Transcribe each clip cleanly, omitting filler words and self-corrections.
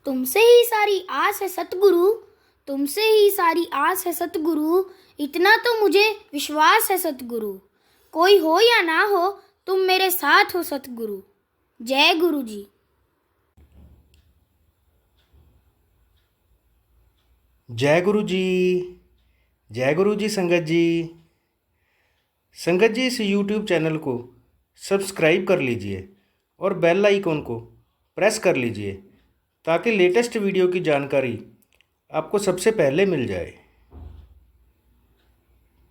तुमसे ही सारी आस है सतगुरु, तुमसे ही सारी आस है सतगुरु, इतना तो मुझे विश्वास है सतगुरु। कोई हो या ना हो, तुम मेरे साथ हो सतगुरु। जय गुरु जी। जय गुरु जी। जय गुरु जी। संगत जी, संगत जी, इस YouTube चैनल को सब्सक्राइब कर लीजिए और बेल आइकॉन को प्रेस कर लीजिए ताकि लेटेस्ट वीडियो की जानकारी आपको सबसे पहले मिल जाए।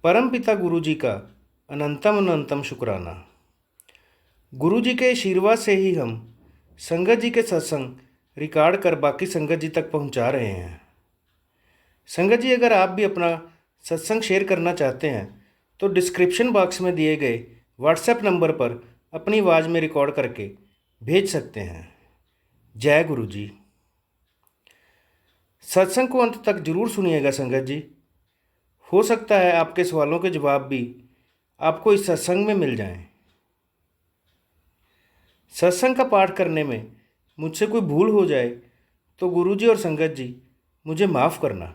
परम पिता गुरु जी का अनंतम अनंतम शुक्राना। गुरु जी के आशीर्वाद से ही हम संगत जी के सत्संग रिकॉर्ड कर बाकी संगत जी तक पहुंचा रहे हैं। संगत जी, अगर आप भी अपना सत्संग शेयर करना चाहते हैं तो डिस्क्रिप्शन बॉक्स में दिए गए व्हाट्सएप नंबर पर अपनी आवाज़ में रिकॉर्ड करके भेज सकते हैं। जय गुरु जी। सत्संग को अंत तक जरूर सुनिएगा संगत जी। हो सकता है आपके सवालों के जवाब भी आपको इस सत्संग में मिल जाएं। सत्संग का पाठ करने में मुझसे कोई भूल हो जाए तो गुरु जी और संगत जी मुझे माफ़ करना।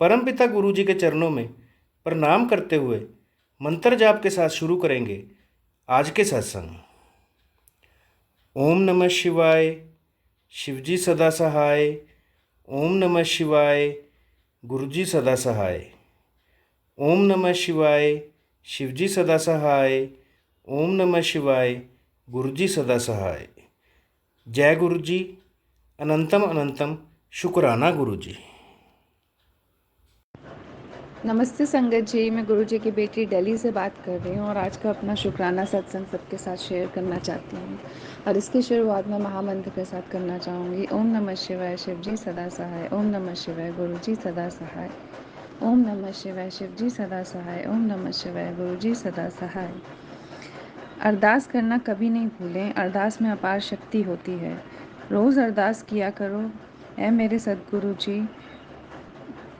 परमपिता गुरु जी के चरणों में प्रणाम करते हुए मंत्र जाप के साथ शुरू करेंगे आज के सत्संग। ओम नमः शिवाय, शिवजी सदा सहाय। ओम नमः शिवाय, गुरुजी सदा सहाय। ओम नमः शिवाय, शिवजी सदा सहाय। ओम नमः शिवाय, गुरुजी सदा सहाय। जय गुरु जी। अनंतम अनंतम शुक्राना गुरु जी। नमस्ते संगत जी, मैं गुरु जी की बेटी दिल्ली से बात कर रही हूँ और आज का अपना शुक्राना सत्संग सबके साथ शेयर करना चाहती हूँ। और इसकी शुरुआत मैं महामंत्र के साथ करना चाहूँगी। ओम नमः शिवाय, शिवजी सदा सहाय। ओम नमः शिवाय, गुरु जी सदा सहाय। ओम नमः शिवाय, शिवजी सदा सहाय। ओम नमः शिवाय, गुरु जी सदा सहाय। अरदास करना कभी नहीं भूलें, अरदास में अपार शक्ति होती है। रोज़ अरदास किया करो। ऐ मेरे सद्गुरु जी,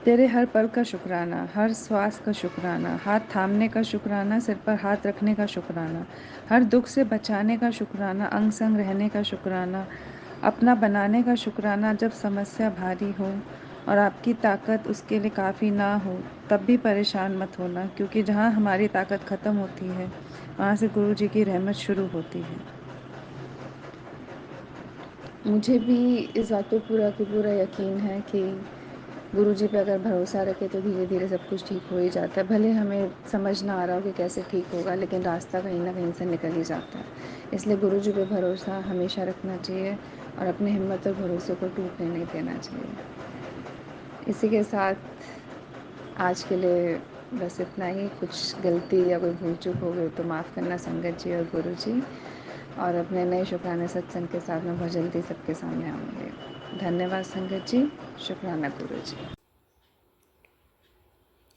तेरे हर पल का शुक्राना, हर श्वास का शुक्राना, हाथ थामने का शुक्राना, सिर पर हाथ रखने का शुक्राना, हर दुख से बचाने का शुक्राना, अंग संग रहने का शुक्राना, अपना बनाने का शुक्राना। जब समस्या भारी हो और आपकी ताकत उसके लिए काफ़ी ना हो तब भी परेशान मत होना, क्योंकि जहाँ हमारी ताकत ख़त्म होती है वहाँ से गुरु जी की रहमत शुरू होती है। मुझे भी इस बात पे पूरा का पूरा यकीन है कि गुरु जी पे अगर भरोसा रखें तो धीरे धीरे सब कुछ ठीक हो ही जाता है। भले हमें समझ ना आ रहा हो कि कैसे ठीक होगा, लेकिन रास्ता कहीं ना कहीं से निकल ही जाता है। इसलिए गुरु जी पे भरोसा हमेशा रखना चाहिए और अपनी हिम्मत और भरोसे को टूटने नहीं देना चाहिए। इसी के साथ आज के लिए बस इतना ही। कुछ गलती या कोई भूल चूक हो गई तो माफ़ करना संगत जी और गुरु जी। और अपने नए शुक्राने सत्संग के साथ में बहुत जल्दी सबके सामने आऊँगी। धन्यवाद संगत जी, शुक्राना गुरु जी।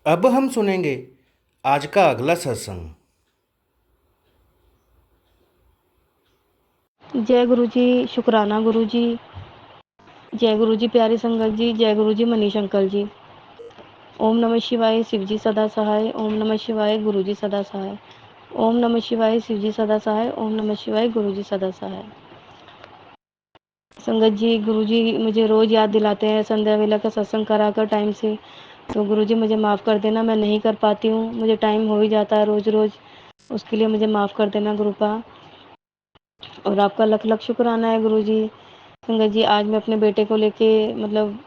अब हम सुनेंगे आज का अगला सत्संग। जय गुरु जी, शुक्राना गुरु जी। जय गुरु जी प्यारी संगत जी। जय गुरु जी मनीष अंकल जी। ओम नमः शिवाय, शिवजी सदा सहाय। ओम नमः शिवाय, गुरु जी सदा सहाय। ओम नमः शिवाय, शिवजी सदा सहाय। ओम नमः शिवाय, गुरु जी सदा सहाय। संगत जी, गुरु जी मुझे रोज़ याद दिलाते हैं संध्या वेला का सत्संग करा कर टाइम से। तो गुरु जी मुझे माफ़ कर देना, मैं नहीं कर पाती हूँ, मुझे टाइम हो ही जाता है रोज़ रोज़, उसके लिए मुझे माफ़ कर देना गुरुपा। और आपका लख लख शुक्राना है गुरु जी। संगत जी, आज मैं अपने बेटे को लेके मतलब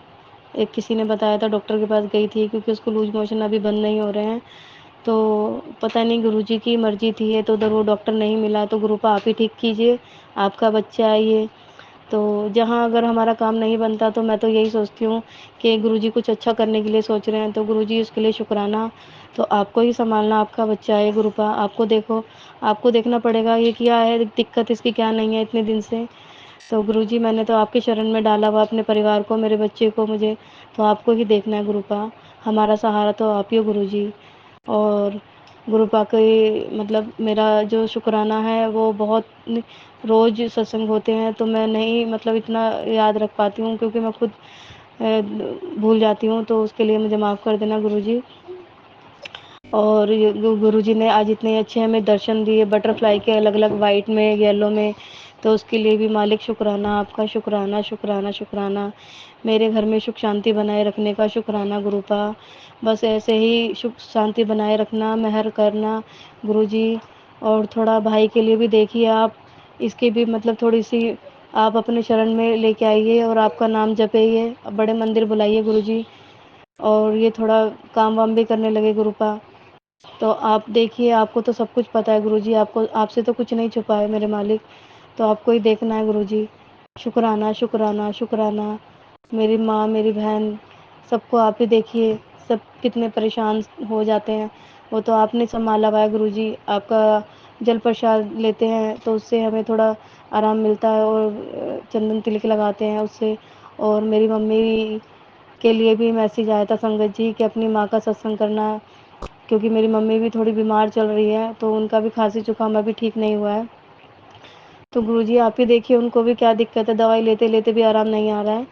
एक किसी ने बताया था, डॉक्टर के पास गई थी क्योंकि उसको लूज मोशन अभी बंद नहीं हो रहे हैं। तो पता नहीं गुरुजी की मर्जी थी है, तो उधर वो डॉक्टर नहीं मिला, तो गुरुपा आप ही ठीक कीजिए, आपका बच्चा है ये। तो जहाँ अगर हमारा काम नहीं बनता तो मैं तो यही सोचती हूँ कि गुरुजी कुछ अच्छा करने के लिए सोच रहे हैं, तो गुरुजी उसके लिए शुक्राना। तो आपको ही संभालना, आपका बच्चा है गुरुपा, आपको देखो, आपको देखना पड़ेगा ये क्या है दिक्कत, इसकी क्या नहीं है इतने दिन से। तो गुरुजी मैंने तो आपके शरण में डाला हुआ अपने परिवार को, मेरे बच्चे को, मुझे तो आपको ही देखना है गुरुपा, हमारा सहारा तो आप ही हो गुरुजी। और गुरुपा के मतलब मेरा जो शुक्राना है वो बहुत रोज़ सत्संग होते हैं तो मैं नहीं मतलब इतना याद रख पाती हूँ, क्योंकि मैं खुद भूल जाती हूँ, तो उसके लिए मुझे माफ़ कर देना गुरुजी। और गुरुजी ने आज इतने अच्छे हमें दर्शन दिए, बटरफ्लाई के अलग अलग वाइट में, येलो में, तो उसके लिए भी मालिक शुक्राना, आपका शुक्राना, शुक्राना, शुक्राना। मेरे घर में सुख शांति बनाए रखने का शुक्राना गुरुपा। बस ऐसे ही सुख शांति बनाए रखना, मेहर करना गुरुजी। और थोड़ा भाई के लिए भी देखिए आप, इसकी भी मतलब थोड़ी-सी आप अपने शरण में लेके आइए और आपका नाम जपिए, बड़े मंदिर बुलाइए गुरुजी। और ये थोड़ा काम-वाम भी करने लगे गुरुपा। तो आप देखिए, आपको तो सब कुछ पता है गुरुजी, आपको आपसे तो कुछ नहीं छुपा है मेरे मालिक, तो आपको ही देखना है गुरुजी। शुक्राना, शुक्राना, शुक्राना। मेरी माँ, मेरी बहन, सबको आप ही देखिए, सब कितने परेशान हो जाते हैं। वो तो आपने सँभाला हुआ है गुरुजी, आपका जल प्रसाद लेते हैं तो उससे हमें थोड़ा आराम मिलता है और चंदन तिलक लगाते हैं उससे। और मेरी मम्मी के लिए भी मैसेज आया था संगत जी कि अपनी माँ का सत्संग करना, क्योंकि मेरी मम्मी भी थोड़ी बीमार चल रही है, तो उनका भी खाँसी जुकाम अभी ठीक नहीं हुआ है। तो गुरुजी आप ही देखिए उनको भी क्या दिक्कत है, दवाई लेते-लेते भी आराम नहीं आ रहा है।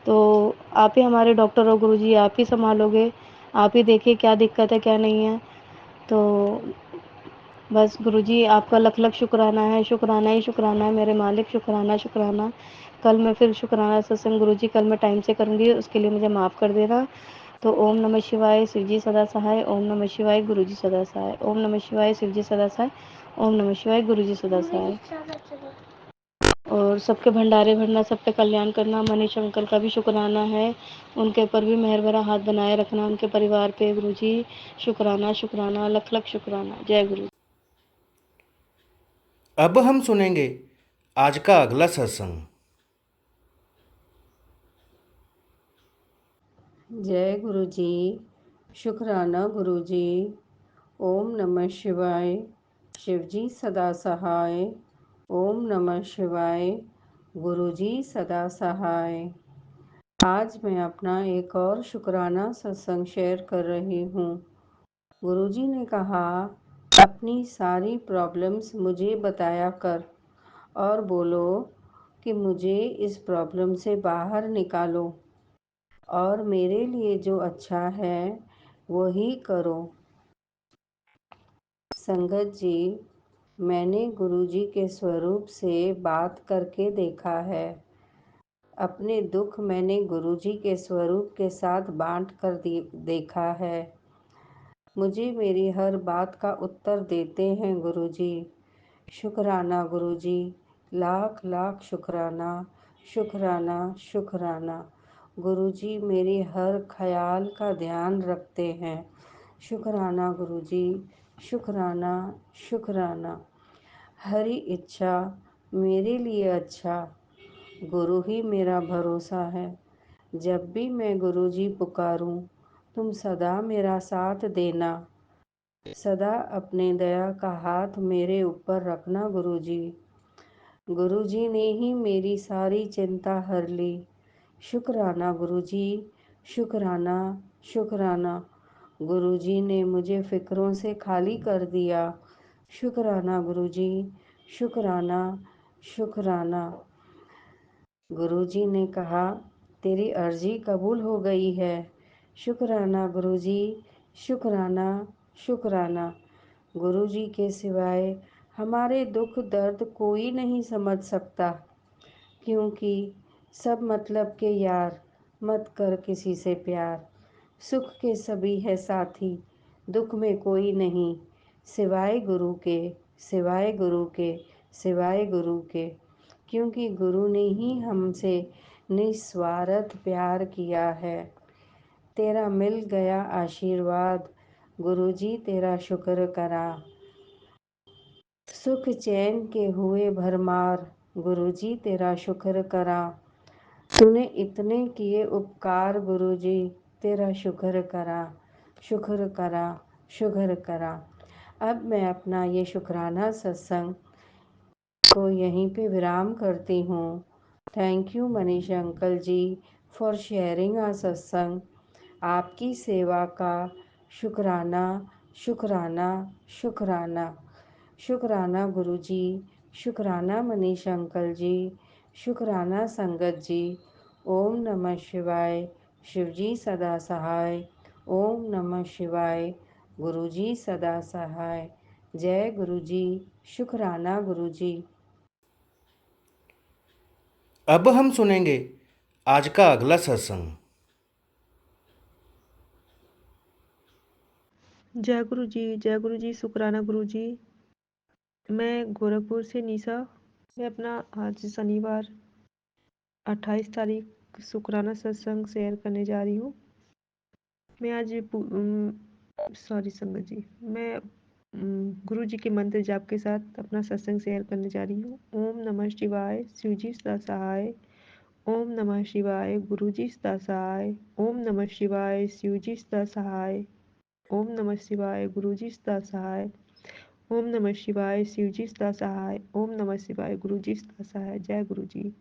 तो आप ही हमारे डॉक्टर हो गुरुजी, आप ही सँभालोगे, आप ही देखिए क्या दिक्कत है, क्या नहीं है। तो बस गुरुजी आपका लख-लख शुक्राना है, शुक्राना ही शुक्राना है मेरे मालिक, शुक्राना, शुक्राना। कल मैं फिर शुक्राना सत्संग गुरुजी कल मैं टाइम से करूँगी, उसके लिए मुझे माफ़ कर देना। तो ओम नमः शिवाय, शिव जी सदा सहाय, ओम नमः शिवाय, गुरु जी सदा सहाय, ओम नमः शिवाय, शिव जी सदा सहाय, ओम नमः शिवाय, गुरु जी सदा सहाय। और सबके भंडारे भरना, सब पे कल्याण करना। मनीष अंकल का भी शुक्राना है, उनके ऊपर भी मेहर भरा हाथ बनाए रखना, उनके परिवार पे गुरुजी। शुक्राना, शुक्राना, लख लख शुक्राना। जय गुरु। अब हम सुनेंगे आज का अगला सत्संग। जय गुरु जी। शुक्राना गुरु जी। ओम नमः शिवाय। शिव जी सदा सहाय। ओम नमः शिवाय। गुरु जी सदा सहाय। आज मैं अपना एक और शुक्राना सत्संग शेयर कर रही हूँ। गुरु जी ने कहा, अपनी सारी प्रॉब्लम्स मुझे बताया कर और बोलो कि मुझे इस प्रॉब्लम से बाहर निकालो और मेरे लिए जो अच्छा है वही करो। संगत जी, मैंने गुरु जी के स्वरूप से बात करके देखा है। अपने दुख मैंने गुरु जी के स्वरूप के साथ बांट कर देखा है। मुझे मेरी हर बात का उत्तर देते हैं गुरु जी। शुक्राना गुरु जी, लाख लाख शुक्राना, शुक्राना, शुक्राना। गुरु जी मेरी हर ख्याल का ध्यान रखते हैं। शुक्राना गुरु जी, शुक्राना, शुक्राना। हरी इच्छा मेरे लिए अच्छा, गुरु ही मेरा भरोसा है। जब भी मैं गुरु जी पुकारूं, तुम सदा मेरा साथ देना। सदा अपने दया का हाथ मेरे ऊपर रखना गुरु जी। गुरु जी ने ही मेरी सारी चिंता हर ली। शुक्राना गुरु जी, शुक्राना, शुक्राना। गुरु जी ने मुझे फिक्रों से खाली कर दिया। शुक्राना गुरु जी, शुक्राना, शुक्राना। गुरु जी ने कहा, तेरी अर्जी कबूल हो गई है। शुक्राना गुरु जी, शुक्राना, शुक्राना। गुरु जी के सिवाय हमारे दुख दर्द कोई नहीं समझ सकता, क्योंकि सब मतलब के यार, मत कर किसी से प्यार। सुख के सभी है साथी, दुख में कोई नहीं, सिवाय गुरु के, सिवाय गुरु के, सिवाय गुरु के। क्योंकि गुरु ने ही हमसे निस्वार्थ प्यार किया है। तेरा मिल गया आशीर्वाद, गुरु जी तेरा शुक्र करा। सुख चैन के हुए भरमार, गुरु जी तेरा शुक्र करा। तूने इतने किए उपकार गुरु जी, तेरा शुक्र करा, शुक्र करा, शुक्र करा। अब मैं अपना ये शुक्राना सत्संग को यहीं पे विराम करती हूँ। Thank you Manish uncle ji for sharing a satsang. आपकी सेवा का शुक्राना, शुक्राना, शुक्राना। शुक्राना गुरु जी, शुक्राना मनीष अंकल जी, शुक्राना संगत जी। ओम नमः शिवाय, शिव जी सदा सहाय। ओम नमः शिवाय, गुरु जी सदा सहाय। जय गुरु जी, शुक्राना गुरु जी। अब हम सुनेंगे आज का अगला सत्संग। जय गुरु जी, शुक्राना गुरु जी। मैं गोरखपुर से निशा। मैं अपना आज शनिवार 28 तारीख शुक्राना सत्संग शेयर करने जा रही हूँ। मैं आज सॉरी संगत जी, मैं गुरु जी के मंत्र जाप के साथ अपना सत्संग शेयर करने जा रही हूँ। ओम नमः शिवाय, शिव जी सदा सहाय। ओम नमः शिवाय, गुरु जी सदा सहाय। ओम नमः शिवाय, शिव जी सदा सहाय। ओम नमः शिवाय, गुरु जी सदा सहाय। ओम नमः शिवाय, शिव जी सदा सहाय। ओम नमः शिवाय, गुरु जी सदा सहाय। जय गुरु जी।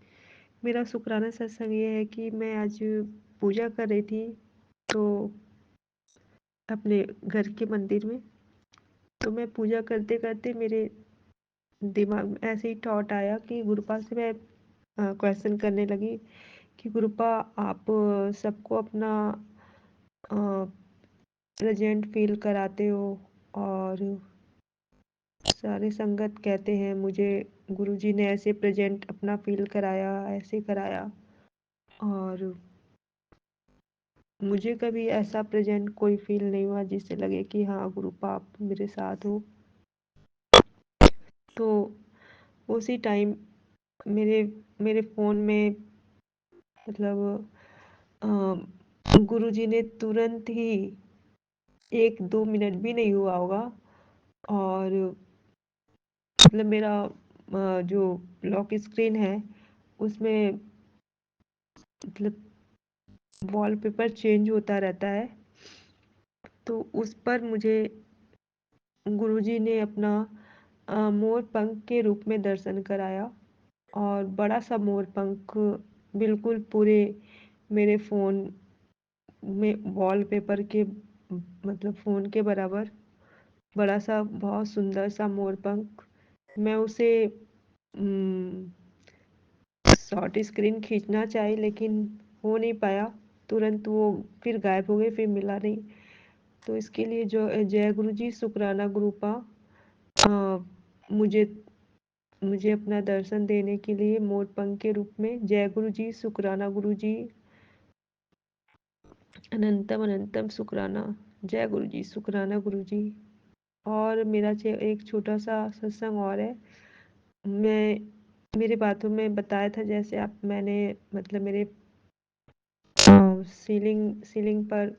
मेरा शुक्राना सत्संग ये है कि मैं आज पूजा कर रही थी तो अपने घर के मंदिर में, तो मैं पूजा करते करते मेरे दिमाग में ऐसे ही थॉट आया कि गुरुपा से मैं क्वेश्चन करने लगी कि गुरुपा आप सबको अपना प्रेजेंट फील कराते हो और सारे संगत कहते हैं मुझे गुरुजी ने ऐसे प्रेजेंट अपना फील कराया, ऐसे कराया, और मुझे कभी ऐसा प्रेजेंट कोई फील नहीं हुआ जिससे लगे कि हाँ गुरुपा आप मेरे साथ हो। तो उसी टाइम मेरे मेरे फ़ोन में मतलब गुरुजी ने तुरंत ही 1-2 मिनट भी नहीं हुआ होगा और मतलब मेरा जो लॉक स्क्रीन है उसमें मतलब वॉलपेपर चेंज होता रहता है, तो उस पर मुझे गुरुजी ने अपना मोर पंख के रूप में दर्शन कराया और बड़ा सा मोर पंख बिल्कुल पूरे मेरे फ़ोन में वॉलपेपर के मतलब फ़ोन के बराबर बड़ा सा बहुत सुंदर सा मोर पंख। मैं उसे शॉर्ट स्क्रीन खींचना चाही लेकिन हो नहीं पाया, तुरंत वो फिर गायब हो गई, फिर मिला नहीं। तो इसके लिए जो जय गुरु जी, शुक्राना गुरुपा मुझे मुझे अपना दर्शन देने के लिए मोर पंख के रूप में। जय गुरु जी, शुक्राना गुरु जी, अनंतम अनंतम शुक्राना। जय गुरु जी, शुक्राना गुरु जी। और मेरा एक छोटा सा सत्संग और है। मैं मेरे बातों में बताया था जैसे आप मैंने मतलब मेरे सीलिंग पर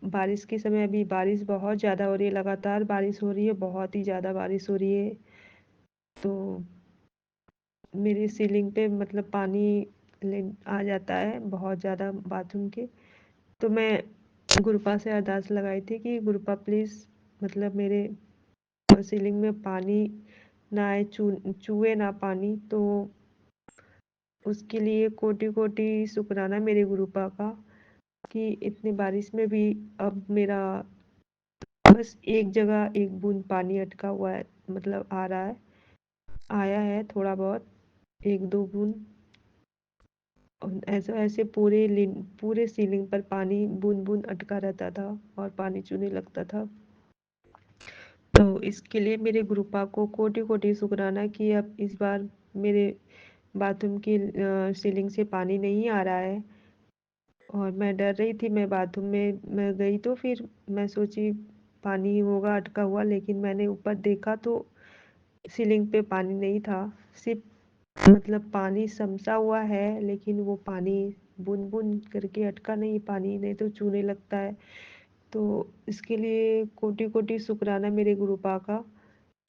बारिश के समय अभी बारिश बहुत ज़्यादा हो रही है, लगातार बारिश हो रही है, बहुत ही ज़्यादा बारिश हो रही है। तो मेरी सीलिंग पे मतलब पानी आ जाता है बहुत ज़्यादा बाथरूम के। तो मैं गुरुपा से अरदास लगाई थी कि गुरुपा प्लीज़ मतलब मेरे सीलिंग में पानी ना आए, चूहे ना पानी। तो उसके लिए कोटि कोटि शुक्राना मेरे गुरुपा का कि इतनी बारिश में भी अब मेरा बस एक जगह एक बूंद पानी अटका हुआ है, मतलब आ रहा है, आया है थोड़ा बहुत, 1-2 बूंद। ऐसे ऐसे पूरे सीलिंग पर पानी बूंद बूंद अटका रहता था और पानी चूने लगता था। तो इसके लिए मेरे गुरुपा को कोटि कोटि शुक्राना कि अब इस बार मेरे बाथरूम की सीलिंग से पानी नहीं आ रहा है। और मैं डर रही थी, मैं बाथरूम में मैं गई तो फिर मैं सोची पानी होगा अटका हुआ, लेकिन मैंने ऊपर देखा तो सीलिंग पे पानी नहीं था, सिर्फ मतलब पानी समसा हुआ है लेकिन वो पानी बूंद बूंद करके अटका नहीं, पानी नहीं तो चूने लगता है। तो इसके लिए कोटि कोटि शुक्राना मेरे गुरुपा का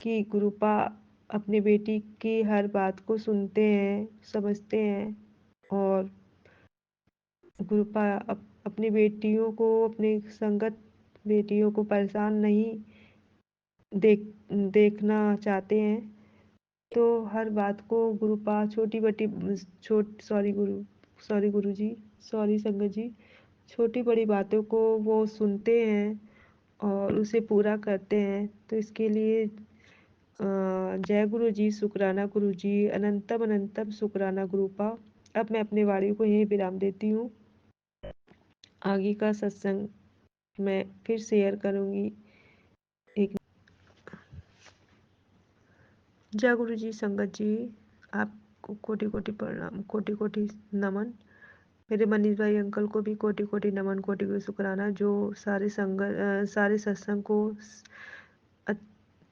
कि गुरुपा अपनी बेटी की हर बात को सुनते हैं, समझते हैं और गुरुपा अपनी बेटियों को, अपनी संगत बेटियों को परेशान नहीं देखना चाहते हैं। तो हर बात को गुरुपा छोटी बड़ी सॉरी गुरु जी, सॉरी संगत जी, छोटी बड़ी बातों को वो सुनते हैं और उसे पूरा करते हैं। तो इसके लिए जय गुरु जी, शुक्राना गुरु जी, अनंतम अनंतम शुक्राना गुरुपा। अब मैं अपने वाणी को यहीं विराम देती हूँ। आगे का सत्संग मैं फिर शेयर करूँगी। एक जय गुरु जी, संगत जी, आप को कोटि कोटि प्रणाम, कोटि कोटि नमन। मेरे मनीष भाई अंकल को भी कोटि कोटि नमन, कोटि कोटि शुक्राना, जो सारे सत्संग को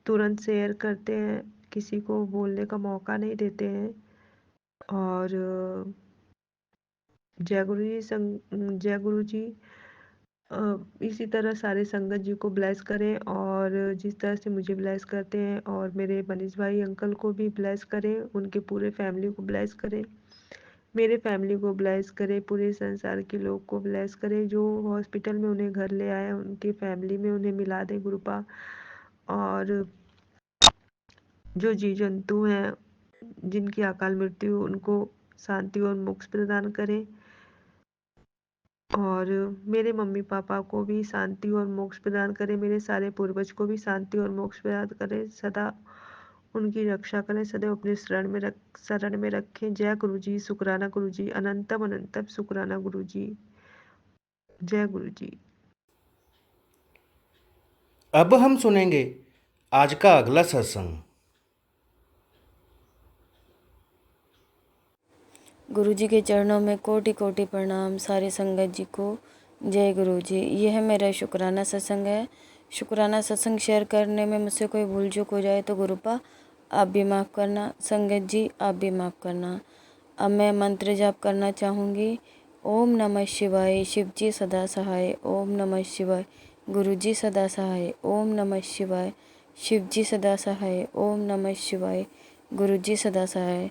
तुरंत शेयर करते हैं, किसी को बोलने का मौका नहीं देते हैं। और जय गुरु जी जय गुरु जी इसी तरह सारे संगत जी को ब्लेस करें, और जिस तरह से मुझे ब्लेस करते हैं, और मेरे मनीष भाई अंकल को भी ब्लेस करें, उनके पूरे फैमिली को ब्लेस करें, मेरे फैमिली को ब्लेस करें, पूरे संसार के लोग को ब्लेस करें। जो हॉस्पिटल में उन्हें घर ले आए उनकी फैमिली में उन्हें मिला दें गुरुपा, और जो जीव जंतु हैं जिनकी अकाल मृत्यु उनको शांति और मोक्ष प्रदान करें, और मेरे मम्मी पापा को भी शांति और मोक्ष प्रदान करें, मेरे सारे पूर्वज को भी शांति और मोक्ष प्रदान करें, सदा उनकी रक्षा करें, सदैव अपने शरण में रखें। जय गुरु जी, शुक्राना गुरु जी, अनंतम अनंतम शुक्राना गुरु जी, जय गुरु जी। अब हम सुनेंगे आज का अगला सत्संग। गुरु जी के चरणों में कोटि कोटि प्रणाम, सारे संगत जी को जय गुरु जी। ये है मेरा शुक्राना सत्संग है। शुक्राना सत्संग शेयर करने में मुझसे कोई भूल चूक हो जाए तो गुरुपा आप भी माफ़ करना, संगत जी आप भी माफ़ करना। अब मैं मंत्र जाप करना चाहूँगी। ओम नमः शिवाय, शिव जी सदा सहाय। ओम नमः शिवाय, गुरु जी सदा सहाय। ओम नमः शिवाय, शिव जी सदा सहाय। ओम नमः शिवाय, गुरु जी सदा सहाय।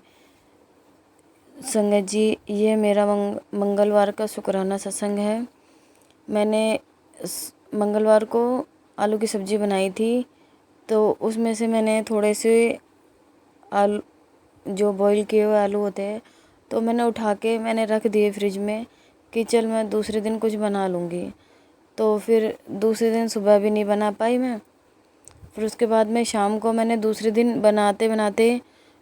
संगत जी, ये मेरा मंगलवार का शुक्राना सत्संग है। मैंने मंगलवार को आलू की सब्ज़ी बनाई थी, तो उसमें से मैंने थोड़े से आलू, जो बॉईल किए हुए आलू होते हैं, तो मैंने उठा के मैंने रख दिए फ्रिज में कि चल मैं दूसरे दिन कुछ बना लूँगी। तो फिर दूसरे दिन सुबह भी नहीं बना पाई मैं। फिर उसके बाद में शाम को मैंने दूसरे दिन बनाते बनाते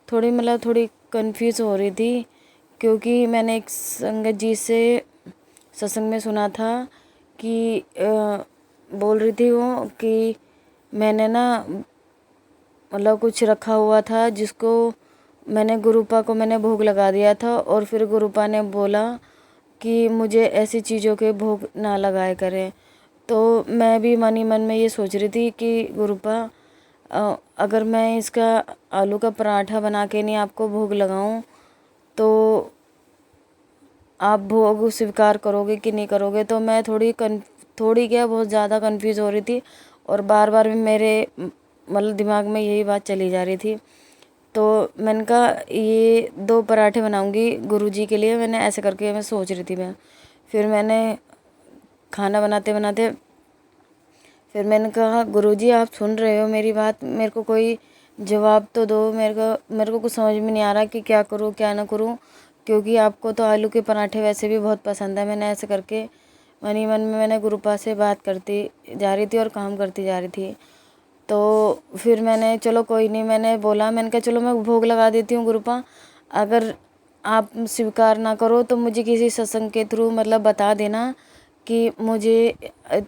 थोड़ी कंफ्यूज हो रही थी, क्योंकि मैंने एक संगत जी से सत्संग में सुना था कि बोल रही थी वो कि मैंने ना मतलब कुछ रखा हुआ था जिसको मैंने गुरुपा को मैंने भोग लगा दिया था, और फिर गुरुपा ने बोला कि मुझे ऐसी चीज़ों के भोग ना लगाए करें। तो मैं भी मन ही मन में ये सोच रही थी कि गुरुपा अगर मैं इसका आलू का पराठा बना के नहीं आपको भोग लगाऊं तो आप भोग स्वीकार करोगे कि नहीं करोगे। तो मैं थोड़ी क्या बहुत ज़्यादा कंफ्यूज हो रही थी, और बार बार मेरे मतलब दिमाग में यही बात चली जा रही थी। तो मैंने कहा ये 2 पराठे बनाऊंगी गुरुजी के लिए, मैंने ऐसे करके मैं सोच रही थी मैं। फिर मैंने खाना बनाते बनाते फिर मैंने कहा गुरुजी आप सुन रहे हो मेरी बात, मेरे को कोई जवाब तो दो। मेरे को कुछ समझ में नहीं आ रहा कि क्या करूँ क्या ना करूँ, क्योंकि आपको तो आलू के पराठे वैसे भी बहुत पसंद है। मैंने ऐसे करके मन ही मन में मैंने गुरुपा से बात करती जा रही थी और काम करती जा रही थी। तो फिर मैंने चलो कोई नहीं, मैंने बोला, मैंने कहा चलो मैं भोग लगा देती हूँ गुरुपा, अगर आप स्वीकार ना करो तो मुझे किसी सत्संग के थ्रू मतलब बता देना कि मुझे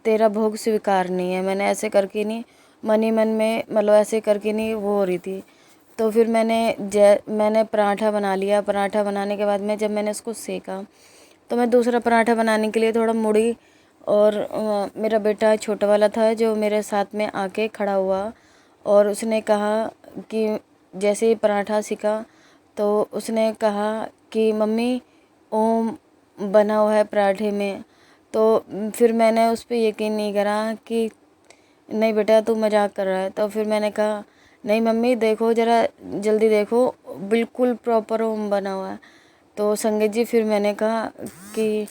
तेरा भोग स्वीकार नहीं है। मैंने ऐसे करके नहीं मन ही मन में मतलब ऐसे करके नहीं वो हो रही थी। तो फिर मैंने पराठा बना लिया। पराठा बनाने के बाद में जब मैंने उसको सेका तो मैं दूसरा पराठा बनाने के लिए थोड़ा मुड़ी, और मेरा बेटा छोटा वाला था जो मेरे साथ में आके खड़ा हुआ, और उसने कहा कि जैसे ही पराठा सीखा तो उसने कहा कि मम्मी ओम बना हुआ है पराठे में। तो फिर मैंने उस पर यकीन नहीं करा कि नहीं बेटा तू मजाक कर रहा है। तो फिर मैंने कहा नहीं मम्मी देखो ज़रा जल्दी देखो, बिल्कुल प्रॉपर ओम बना हुआ है। तो संगत जी फिर मैंने कहा कि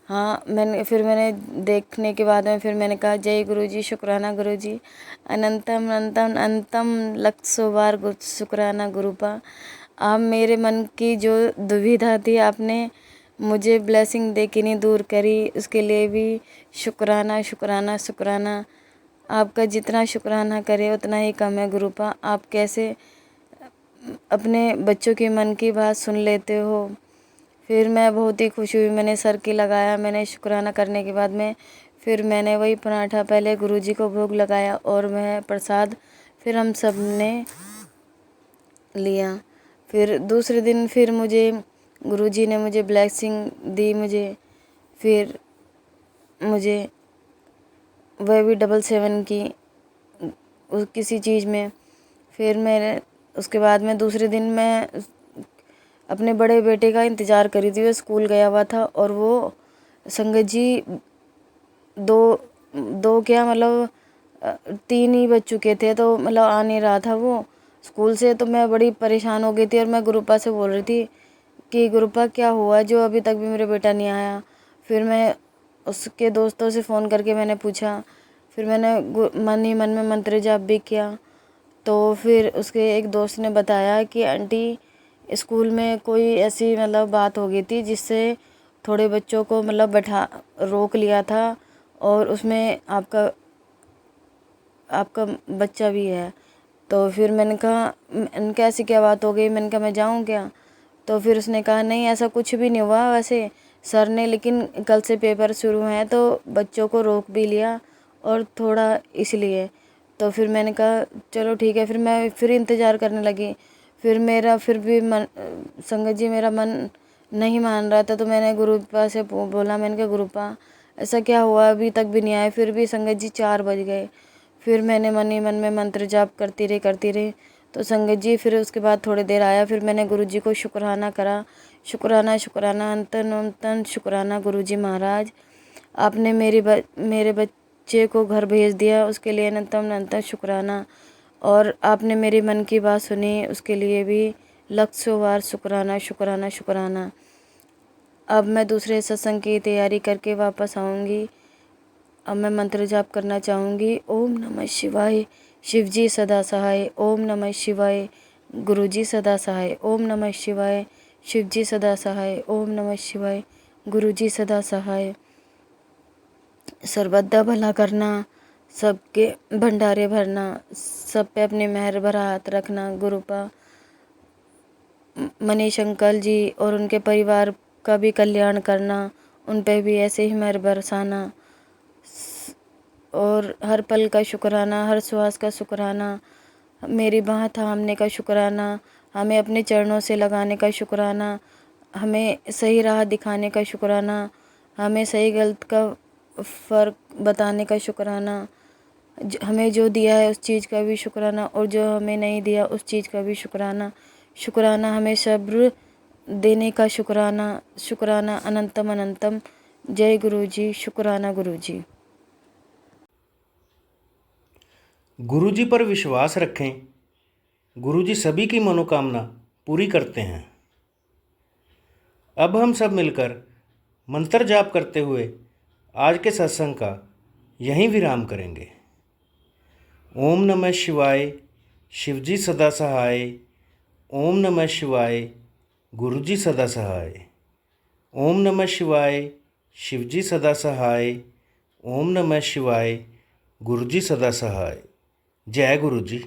हाँ, मैंने देखने के बाद में फिर मैंने कहा जय गुरु जी, शुक्राना गुरु जी, अनंतम अनंतम अनंतम लक्षों बार शुक्राना गुरुपा। आप मेरे मन की जो दुविधा थी आपने मुझे ब्लेसिंग दे के नहीं दूर करी, उसके लिए भी शुक्राना शुक्राना शुक्राना। आपका जितना शुक्राना करे उतना ही कम है गुरुपा। आप कैसे अपने बच्चों के मन की बात सुन लेते हो। फिर मैं बहुत ही खुश हुई, मैंने सर की लगाया। मैंने शुक्राना करने के बाद में फिर मैंने वही पराठा पहले गुरुजी को भोग लगाया और वह प्रसाद फिर हम सब ने लिया। फिर दूसरे दिन फिर मुझे गुरुजी ने मुझे ब्लेसिंग दी मुझे, फिर मुझे वह भी 777 की किसी चीज़ में। फिर मेरे उसके बाद में दूसरे दिन मैं अपने बड़े बेटे का इंतज़ार करी थी, वो स्कूल गया हुआ था और वो संगत जी दो दो क्या मतलब 3 ही बज चुके थे, तो मतलब आ नहीं रहा था वो स्कूल से। तो मैं बड़ी परेशान हो गई थी और मैं गुरुपा से बोल रही थी कि गुरुपा क्या हुआ जो अभी तक भी मेरा बेटा नहीं आया। फिर मैं उसके दोस्तों से फ़ोन करके मैंने पूछा, फिर मैंने मन ही मन में मंत्र जाप भी किया। तो फिर उसके एक दोस्त ने बताया कि आंटी स्कूल में कोई ऐसी मतलब बात हो गई थी जिससे थोड़े बच्चों को मतलब बैठा रोक लिया था और उसमें आपका बच्चा भी है। तो फिर मैंने कहा इनका ऐसी क्या बात हो गई, मैंने कहा मैं जाऊँ क्या। तो फिर उसने कहा नहीं ऐसा कुछ भी नहीं हुआ वैसे सर ने, लेकिन कल से पेपर शुरू हैं तो बच्चों को रोक भी लिया और थोड़ा इसलिए। तो फिर मैंने कहा चलो ठीक है, फिर मैं फिर इंतज़ार करने लगी। फिर मेरा फिर भी मन संगत जी मेरा मन नहीं मान रहा था। तो मैंने गुरुपा से बोला, मैंने कहा गुरुपा ऐसा क्या हुआ अभी तक भी नहीं आए। फिर भी संगत जी 4 बज गए। फिर मैंने मन ही मन में मंत्र जाप करती रही। तो संगत जी फिर उसके बाद थोड़ी देर आया। फिर मैंने गुरुजी को शुक्राना करा, शुक्राना अंतन शुक्राना गुरुजी महाराज, आपने मेरे बच्चे को घर भेज दिया उसके लिए अनंतम शुक्राना, और आपने मेरे मन की बात सुनी उसके लिए भी लाखों बार शुक्राना शुक्राना शुक्राना। अब मैं दूसरे सत्संग की तैयारी करके वापस आऊँगी। अब मैं मंत्र जाप करना चाहूँगी। ओम नमः शिवाय, शिवजी सदा सहाय। ओम नमः शिवाय, गुरुजी सदा सहाय। ओम नमः शिवाय, शिवजी सदा सहाय। ओम नमः शिवाय, गुरुजी सदा सहाय। सर्वदा भला करना, सबके भंडारे भरना, सब पे अपने मेहर भरा हाथ रखना। गुरुपा मनीष अंकल जी और उनके परिवार का भी कल्याण करना, उन पे भी ऐसे ही मेहर बरसाना, और हर पल का शुक्राना, हर श्वास का शुक्राना, मेरी बाह थामने का शुक्राना, हमें अपने चरणों से लगाने का शुक्राना, हमें सही राह दिखाने का शुक्राना, हमें सही गलत का फ़र्क बताने का शुक्राना, हमें जो दिया है उस चीज़ का भी शुक्राना और जो हमें नहीं दिया उस चीज़ का भी शुक्राना। शुक्राना हमें सब्र देने का शुक्राना, शुक्राना अनंतम अनंतम। जय गुरुजी, शुक्राना गुरुजी। गुरुजी पर विश्वास रखें, गुरुजी सभी की मनोकामना पूरी करते हैं। अब हम सब मिलकर मंत्र जाप करते हुए आज के सत्संग का यहीं विराम करेंगे। ओम नमः शिवाय, शिवजी सदा सहाय। ओम नमः शिवाय, गुरुजी सदा सहाय। ओम नमः शिवाय, शिवजी सदा सहाय। ओम नमः शिवाय, गुरुजी सदा सहाय। जय गुरुजी।